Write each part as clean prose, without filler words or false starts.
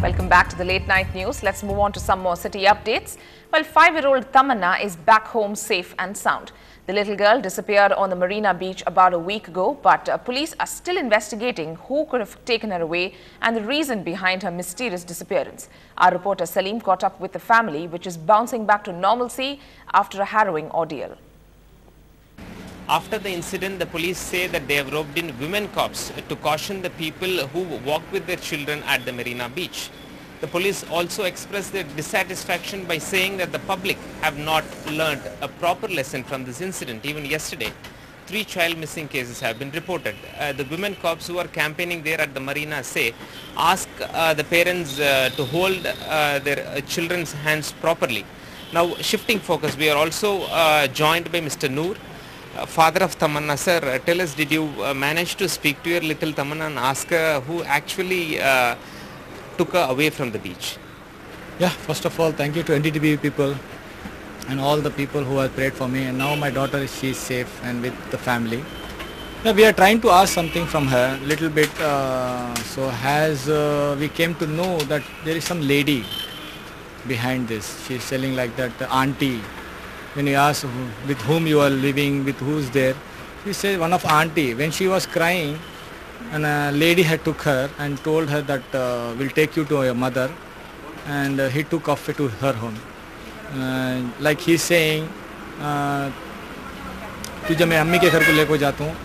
Welcome back to the late night news. Let's move on to some more city updates. Well, 5-year-old Tamanna is back home safe and sound. The little girl disappeared on the Marina Beach about a week ago, but police are still investigating who could have taken her away and the reason behind her mysterious disappearance. Our reporter Salim caught up with the family, which is bouncing back to normalcy after a harrowing ordeal. After the incident, the police say that they have roped in women cops to caution the people who walk with their children at the Marina Beach. The police also expressed their dissatisfaction by saying that the public have not learned a proper lesson from this incident. Even yesterday, 3 child missing cases have been reported. The women cops who are campaigning there at the Marina say, ask the parents to hold their children's hands properly. Now, shifting focus, we are also joined by Mr. Noor, father of Tamanna. Sir, tell us, did you manage to speak to your little Tamanna and ask her who actually took her away from the beach? Yeah, first of all, thank you to NDTV people and all the people who have prayed for me. And now my daughter, she is safe and with the family. Yeah, we are trying to ask something from her, little bit. So as we came to know that there is some lady behind this. She is selling like that auntie. When you ask with whom you are living, with who's there, she said one of auntie. When she was crying, and a lady had took her and told her that we'll take you to your mother, and he took off to her home. Like he's saying, तुझे मैं अम्मी के घर को लेको जाता हूँ,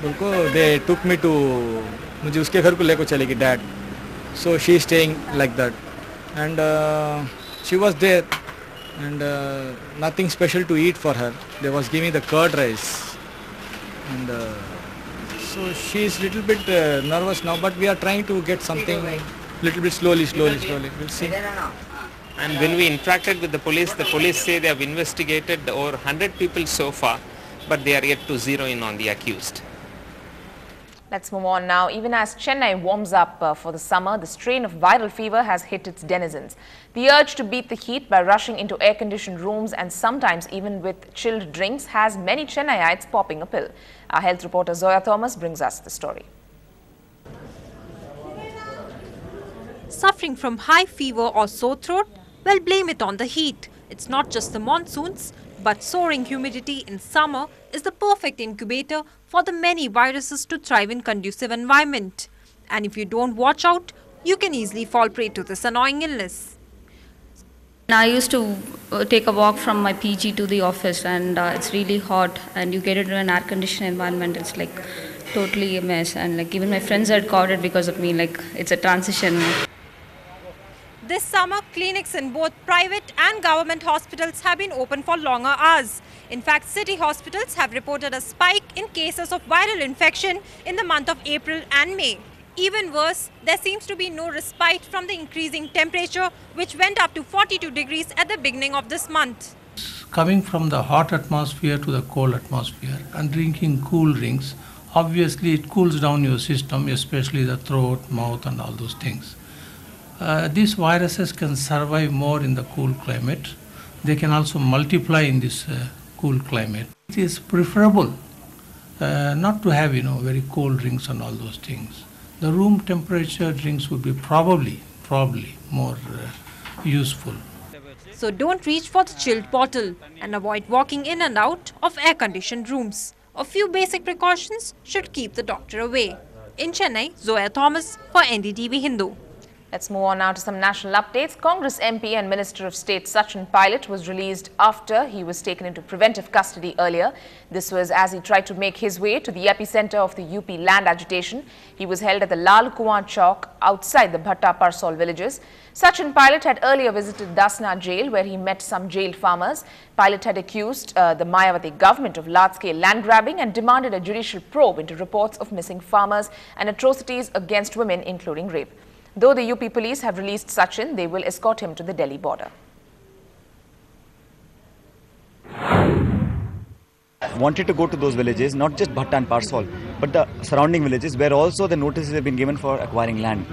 उनको they took me to, मुझे उसके घर को लेको चलेगी dad. So she is staying like that, and she was there. And nothing special to eat for her. They was giving the curd rice, and so she is little bit nervous now. But we are trying to get something little bit slowly. We'll see. And when we interacted with the police say they have investigated over 100 people so far, but they are yet to zero in on the accused. Let's move on now. Even as Chennai warms up for the summer, the strain of viral fever has hit its denizens. The urge to beat the heat by rushing into air-conditioned rooms and sometimes even with chilled drinks has many Chennaiites popping a pill. Our health reporter Zoya Thomas brings us the story. Suffering from high fever or sore throat? Well, blame it on the heat. It's not just the monsoons, but soaring humidity in summer is the perfect incubator for the many viruses to thrive in conducive environment. And if you don't watch out, you can easily fall prey to this annoying illness. I used to take a walk from my PG to the office, and it's really hot, and you get into an air-conditioned environment, it's like totally a mess, and like even my friends had caught it because of me, like it's a transition. This summer, clinics in both private and government hospitals have been open for longer hours. In fact, city hospitals have reported a spike in cases of viral infection in the month of April and May. Even worse, there seems to be no respite from the increasing temperature, which went up to 42 degrees at the beginning of this month. Coming from the hot atmosphere to the cold atmosphere and drinking cool drinks, obviously it cools down your system, especially the throat, mouth and all those things. These viruses can survive more in the cool climate. They can also multiply in this cool climate. It is preferable not to have, very cold drinks and all those things. The room temperature drinks would be probably more useful. So don't reach for the chilled bottle and avoid walking in and out of air-conditioned rooms. A few basic precautions should keep the doctor away. In Chennai, Zoya Thomas for NDTV Hindu. Let's move on now to some national updates. Congress MP and Minister of State Sachin Pilot was released after he was taken into preventive custody earlier. This was as he tried to make his way to the epicenter of the UP land agitation. He was held at the Lal Kuan Chowk outside the Bhatta Parsol villages. Sachin Pilot had earlier visited Dasna jail where he met some jailed farmers. Pilot had accused the Mayawati government of large-scale land grabbing and demanded a judicial probe into reports of missing farmers and atrocities against women, including rape. Though the UP police have released Sachin, they will escort him to the Delhi border. Wanted to go to those villages, not just Bhatta and Parsol, but the surrounding villages where also the notices have been given for acquiring land.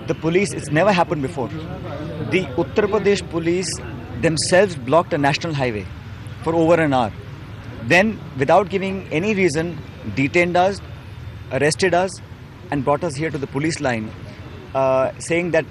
The police, it's never happened before. The Uttar Pradesh police themselves blocked a national highway for over an hour. Then, without giving any reason, detained us, arrested us and brought us here to the police line, saying that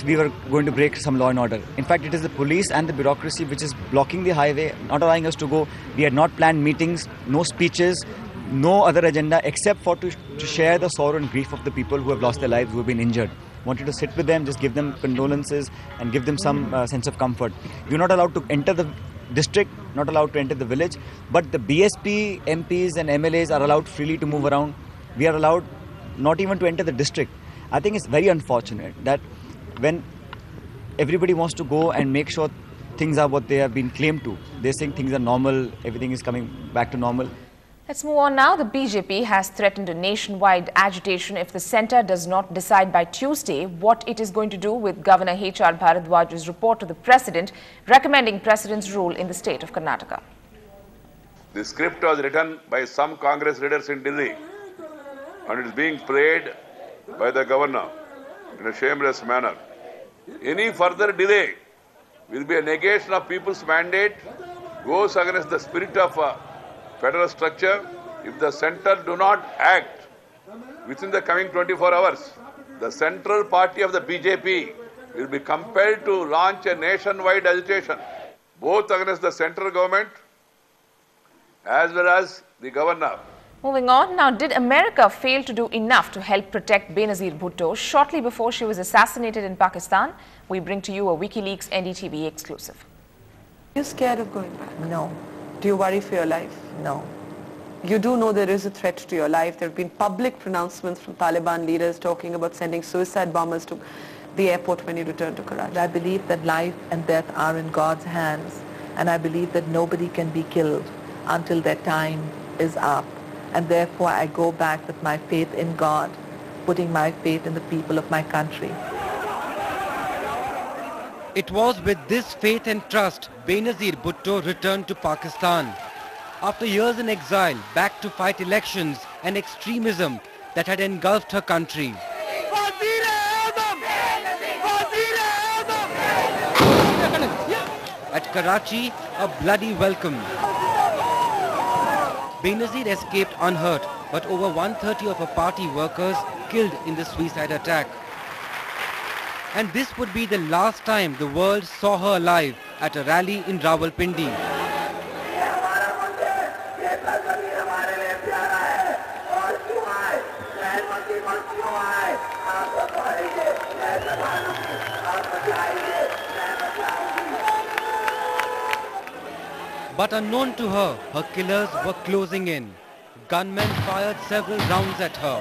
we were going to break some law and order. In fact, it is the police and the bureaucracy which is blocking the highway, not allowing us to go. We had not planned meetings, no speeches, no other agenda except for to share the sorrow and grief of the people who have lost their lives, who have been injured. Wanted to sit with them, just give them condolences and give them some sense of comfort. You're not allowed to enter the district, not allowed to enter the village, but the BSP, MPs and MLAs are allowed freely to move around. We are allowed not even to enter the district. I think it's very unfortunate that when everybody wants to go and make sure things are what they have been claimed to, they're saying things are normal, everything is coming back to normal. Let's move on now. The BJP has threatened a nationwide agitation if the centre does not decide by Tuesday what it is going to do with Governor H.R. Bharadwaj's report to the President recommending President's rule in the state of Karnataka. The script was written by some Congress leaders in Delhi and it is being played by the Governor in a shameless manner. Any further delay will be a negation of people's mandate, goes against the spirit of federal structure. If the centre do not act within the coming 24 hours, the central party of the BJP will be compelled to launch a nationwide agitation, both against the central government as well as the governor. Moving on, now did America fail to do enough to help protect Benazir Bhutto shortly before she was assassinated in Pakistan? We bring to you a WikiLeaks NDTV exclusive. Are you scared of going back? No. Do you worry for your life? No. You do know there is a threat to your life. There have been public pronouncements from Taliban leaders talking about sending suicide bombers to the airport when you return to Karachi. I believe that life and death are in God's hands, and I believe that nobody can be killed until their time is up. And therefore I go back with my faith in God, putting my faith in the people of my country. It was with this faith and trust Benazir Bhutto returned to Pakistan. After years in exile, back to fight elections and extremism that had engulfed her country. At Karachi, a bloody welcome. Benazir escaped unhurt, but over 130 of her party workers killed in the suicide attack. And this would be the last time the world saw her alive at a rally in Rawalpindi. But unknown to her, her killers were closing in. Gunmen fired several rounds at her.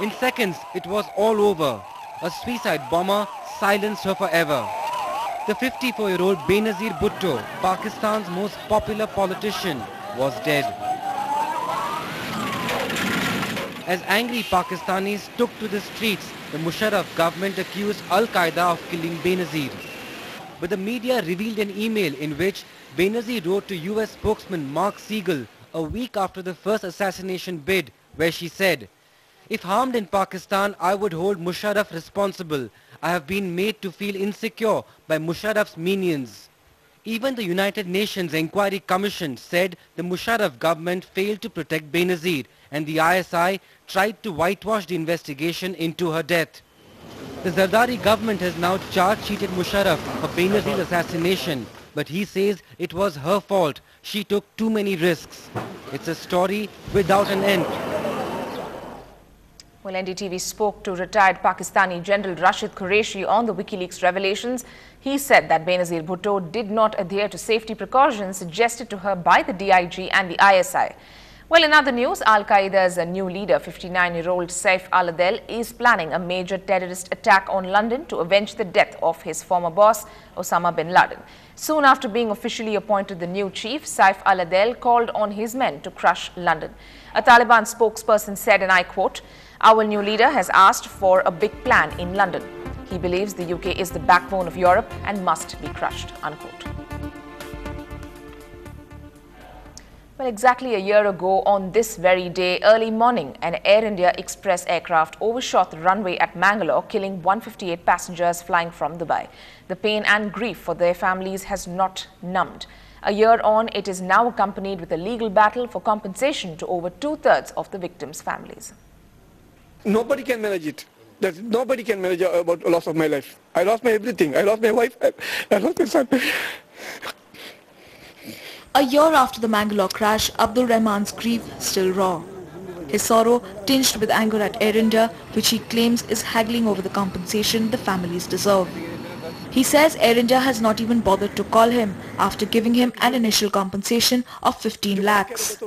In seconds, it was all over. A suicide bomber silenced her forever. The 54-year-old Benazir Bhutto, Pakistan's most popular politician, was dead. As angry Pakistanis took to the streets, the Musharraf government accused Al-Qaeda of killing Benazir. But the media revealed an email in which Benazir wrote to US spokesman Mark Siegel a week after the first assassination bid, where she said, "If harmed in Pakistan, I would hold Musharraf responsible. I have been made to feel insecure by Musharraf's minions." Even the United Nations Inquiry Commission said the Musharraf government failed to protect Benazir, and the ISI tried to whitewash the investigation into her death. The Zardari government has now charge-sheeted Musharraf for Benazir's assassination, but he says it was her fault. She took too many risks. It's a story without an end. Well, NDTV spoke to retired Pakistani General Rashid Qureshi on the WikiLeaks revelations. He said that Benazir Bhutto did not adhere to safety precautions suggested to her by the DIG and the ISI. Well, in other news, Al-Qaeda's new leader, 59-year-old Saif al-Adel, is planning a major terrorist attack on London to avenge the death of his former boss, Osama bin Laden. Soon after being officially appointed the new chief, Saif al-Adel called on his men to crush London. A Taliban spokesperson said, and I quote, "Our new leader has asked for a big plan in London. He believes the UK is the backbone of Europe and must be crushed," unquote. Well, exactly a year ago on this very day, early morning, an Air India Express aircraft overshot the runway at Mangalore, killing 158 passengers flying from Dubai. The pain and grief for their families has not numbed. A year on, it is now accompanied with a legal battle for compensation to over 2/3 of the victims' families. Nobody can manage it. that nobody can manage about the loss of my life. I lost my everything. I lost my wife. I lost my son. A year after the Mangalore crash, Abdul Rahman's grief still raw. His sorrow tinged with anger at Air India, which he claims is haggling over the compensation the families deserve. He says Air India has not even bothered to call him after giving him an initial compensation of 15 lakhs.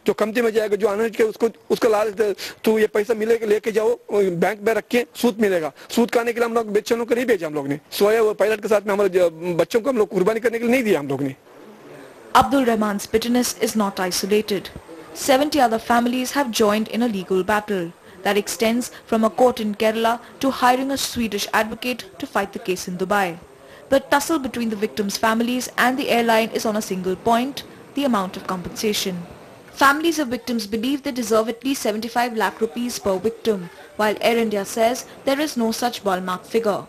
जो कमती में जाएगा, जो आने के उसको लालच तो ये पैसा मिलेगा, लेके जाओ बैंक में रखें, सूद मिलेगा। सूद खाने के लिए हम लोग बच्चों को नहीं भेजा, हम लोग ने सोया वो पायलट के साथ में हमारे बच्चों को हम लोग कुर्बानी करने के लिए नहीं दिया हम लोग ने। Abdul Rahman's bitterness is not isolated. 70 other families have joined in a legal battle that extends from a court in Kerala to hiring a Swedish advocate to fight the case in Dubai. The tussle between the victims' families and the airline is on a single point: the amount of compensation. Families of victims believe they deserve at least 75 lakh rupees per victim, while Air India says there is no such ballpark figure.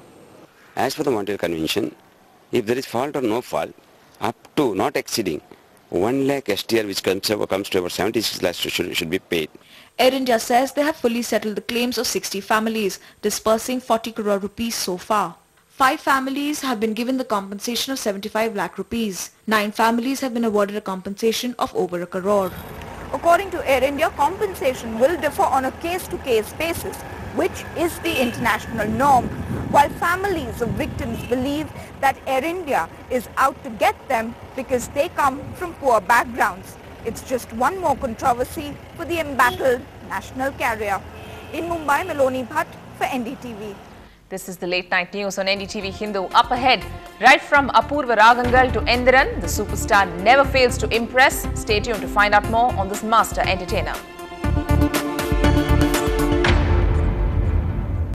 As per the Montreal Convention, if there is fault or no fault, up to not exceeding 1 lakh STR, which comes to over 76 lakhs, should be paid. Air India says they have fully settled the claims of 60 families, dispersing 40 crore rupees so far. 5 families have been given the compensation of 75 lakh rupees. 9 families have been awarded a compensation of over a crore. According to Air India, compensation will differ on a case-to-case basis, which is the international norm, while families of victims believe that Air India is out to get them because they come from poor backgrounds. It's just one more controversy for the embattled national carrier. In Mumbai, Meloni Bhatt for NDTV. This is the late night news on NDTV Hindu. Up ahead, right from Apurva Ragangal to Endiran, the superstar never fails to impress. Stay tuned to find out more on this master entertainer.